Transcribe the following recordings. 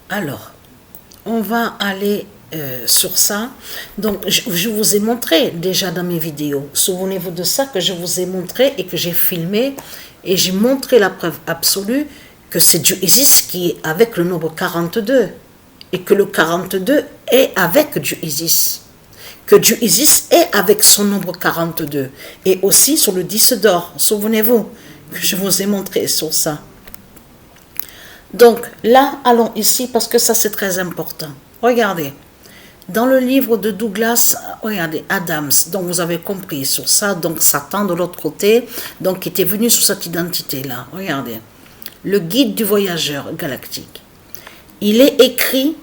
Alors, on va aller sur ça. Donc, je vous ai montré déjà dans mes vidéos. Souvenez-vous de ça que je vous ai montré et que j'ai filmé. Et j'ai montré la preuve absolue que c'est Dieu Isis qui est avec le nombre 42. Et que le 42 est avec Dieu Isis. Que Dieu Isis est avec son nombre 42. Et aussi sur le 10 d'or. Souvenez-vous que je vous ai montré sur ça. Donc là, allons ici parce que ça c'est très important. Regardez, dans le livre de Douglas, regardez, Adams, donc vous avez compris sur ça, donc Satan de l'autre côté, donc qui était venu sous cette identité-là. Regardez, le guide du voyageur galactique. Il est écrit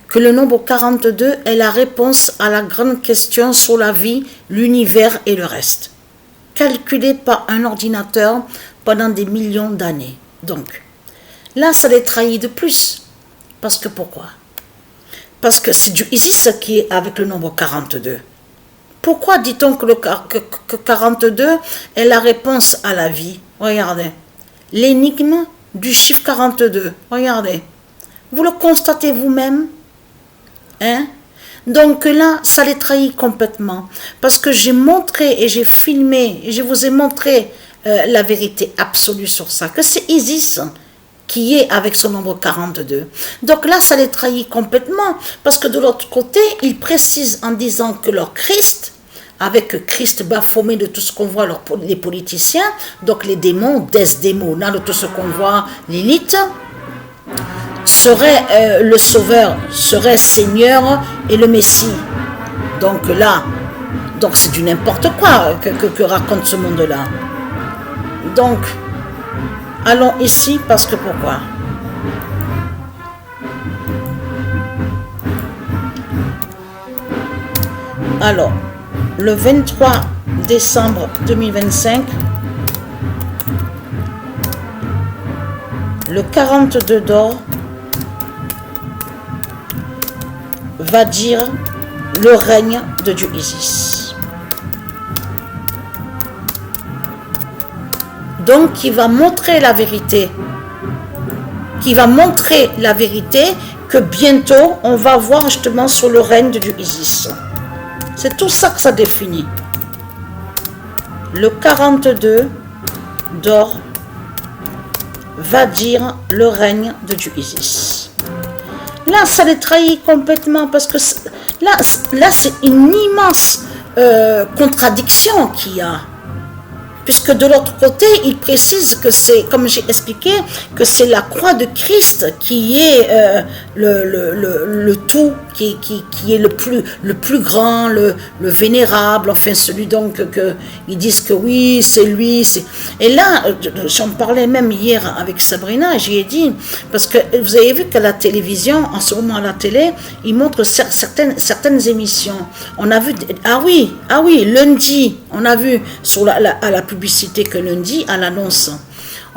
que le nombre 42 est la réponse à la grande question sur la vie, l'univers et le reste, calculé par un ordinateur pendant des millions d'années. Donc, là, ça les trahit de plus. Parce que pourquoi? Parce que c'est du Isis qui est avec le nombre 42. Pourquoi dit-on que 42 est la réponse à la vie? Regardez. L'énigme du chiffre 42. Regardez. Vous le constatez vous-même? Hein? Donc là, ça les trahit complètement. Parce que j'ai montré et j'ai filmé et je vous ai montré la vérité absolue sur ça, que c'est Isis qui est avec son nombre 42. Donc là, ça les trahit complètement, parce que de l'autre côté, ils précisent en disant que leur Christ, avec Christ baphomet de tout ce qu'on voit, les politiciens, donc les démons, Desdémona, de tout ce qu'on voit, Lilith, serait le sauveur, serait Seigneur et le Messie. Donc là, donc c'est du n'importe quoi que raconte ce monde-là. Donc, allons ici parce que pourquoi? Alors, le 23 décembre 2025, le 42 d'or va dire le règne de Dieu Isis. Donc, qui va montrer la vérité. Qui va montrer la vérité que bientôt, on va voir justement sur le règne de Dieu Isis. C'est tout ça que ça définit. Le 42 d'or va dire le règne de Dieu Isis. Là, ça les trahit complètement parce que là c'est une immense contradiction qu'il y a. Puisque de l'autre côté, il précise que c'est, comme j'ai expliqué, que c'est la croix de Christ qui est le tout, qui est le plus grand, le vénérable, enfin celui donc ils disent que oui, c'est lui. Et là, j'en parlais même hier avec Sabrina, j'y ai dit, parce que vous avez vu qu'à la télévision, en ce moment à la télé, ils montrent certaines émissions. On a vu, ah oui, lundi, on a vu sur à la publicité que lundi, à l'annonce,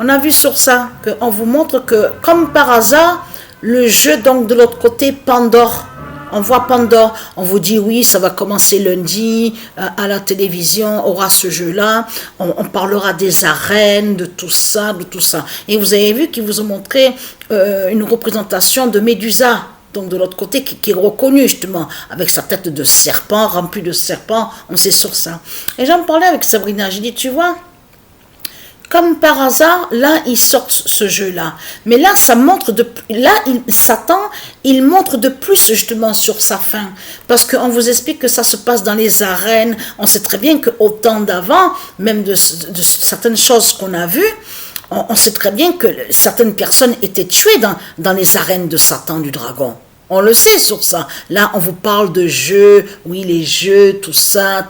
on a vu sur ça, qu'on vous montre que, comme par hasard, le jeu donc de l'autre côté, Pandore, on voit Pandore, on vous dit oui, ça va commencer lundi, à la télévision, aura ce jeu-là, on parlera des arènes, de tout ça. Et vous avez vu qu'ils vous ont montré une représentation de Médusa, donc de l'autre côté, qui est reconnue justement, avec sa tête de serpent, remplie de serpents, on sait sur ça. Et j'en parlais avec Sabrina, j'ai dit, tu vois, comme par hasard, là, ils sortent ce jeu-là. Mais là, ça montre Satan, il montre de plus justement sur sa fin. Parce qu'on vous explique que ça se passe dans les arènes. On sait très bien qu'au temps d'avant, même de certaines choses qu'on a vues, on sait très bien que certaines personnes étaient tuées dans les arènes de Satan, du dragon. On le sait sur ça. Là, on vous parle de jeux, oui, les jeux, tout ça.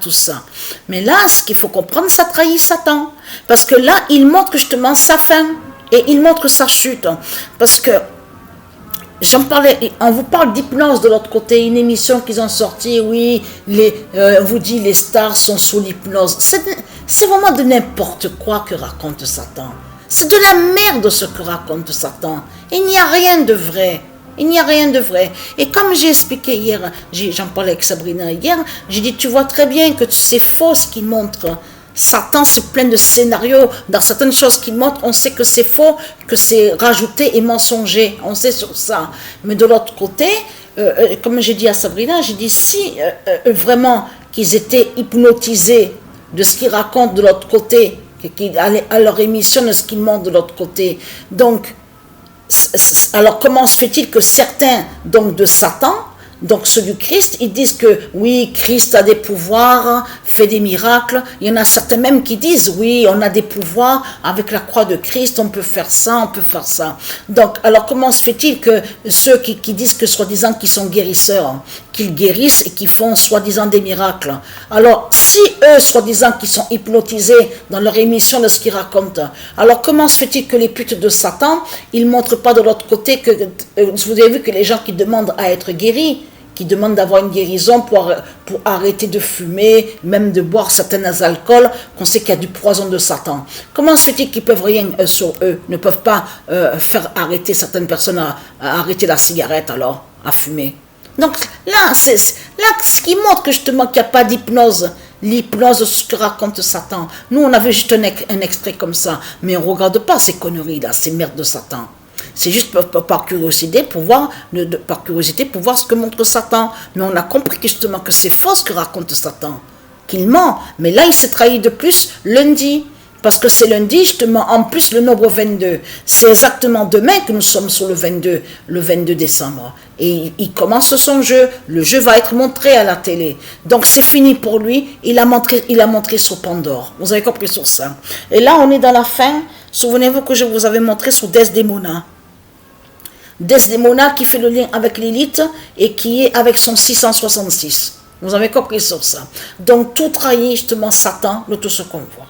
Mais là, ce qu'il faut comprendre, ça trahit Satan. Parce que là, il montre justement sa fin. Et il montre sa chute. Parce que, j'en parlais, on vous parle d'hypnose de l'autre côté, une émission qu'ils ont sortie, oui, on vous dit les stars sont sous l'hypnose. C'est vraiment de n'importe quoi que raconte Satan. C'est de la merde ce que raconte Satan. Il n'y a rien de vrai. Il n'y a rien de vrai. Et comme j'ai expliqué hier, j'en parlais avec Sabrina hier, j'ai dit, tu vois très bien que c'est faux ce qu'ils montrent. Satan, c'est plein de scénarios. Dans certaines choses qu'il montre, on sait que c'est faux, que c'est rajouté et mensonger. On sait sur ça. Mais de l'autre côté, comme j'ai dit à Sabrina, j'ai dit si vraiment qu'ils étaient hypnotisés de ce qu'ils racontent de l'autre côté, qu'ils allaient à leur émission de ce qu'ils montrent de l'autre côté. Donc, alors comment se fait-il que certains, donc de Satan, donc ceux du Christ, ils disent que oui, Christ a des pouvoirs, fait des miracles. Il y en a certains même qui disent oui, on a des pouvoirs avec la croix de Christ, on peut faire ça, on peut faire ça. Donc, alors comment se fait-il que ceux qui disent que soi-disant qu'ils sont guérisseurs, qu'ils guérissent et qu'ils font soi-disant des miracles? Alors, si eux, soi-disant qu'ils sont hypnotisés dans leur émission de ce qu'ils racontent, alors comment se fait-il que les putes de Satan, ils ne montrent pas de l'autre côté que, vous avez vu que les gens qui demandent à être guéris, qui demandent d'avoir une guérison pour arrêter de fumer, même de boire certains alcools, qu'on sait qu'il y a du poison de Satan. Comment se fait-il qu'ils peuvent rien sur eux, ne peuvent pas faire arrêter certaines personnes à arrêter la cigarette alors, à fumer? Donc là, ce qui montre que justement qu'il n'y a pas d'hypnose. L'hypnose, ce que raconte Satan. Nous, on avait juste un extrait comme ça, mais on ne regarde pas ces conneries là, ces merdes de Satan. C'est juste par curiosité pour voir ce que montre Satan. Mais on a compris justement que c'est faux ce que raconte Satan, qu'il ment. Mais là, il s'est trahi de plus lundi. Parce que c'est lundi, justement, en plus le nombre 22. C'est exactement demain que nous sommes sur le 22 décembre. Et il commence son jeu. Le jeu va être montré à la télé. Donc c'est fini pour lui. Il a montré sur Pandore. Vous avez compris sur ça. Et là, on est dans la fin. Souvenez-vous que je vous avais montré sur Desdemona. Desdemona qui fait le lien avec Lilith et qui est avec son 666. Vous avez compris sur ça. Donc tout trahit justement Satan de tout ce qu'on voit.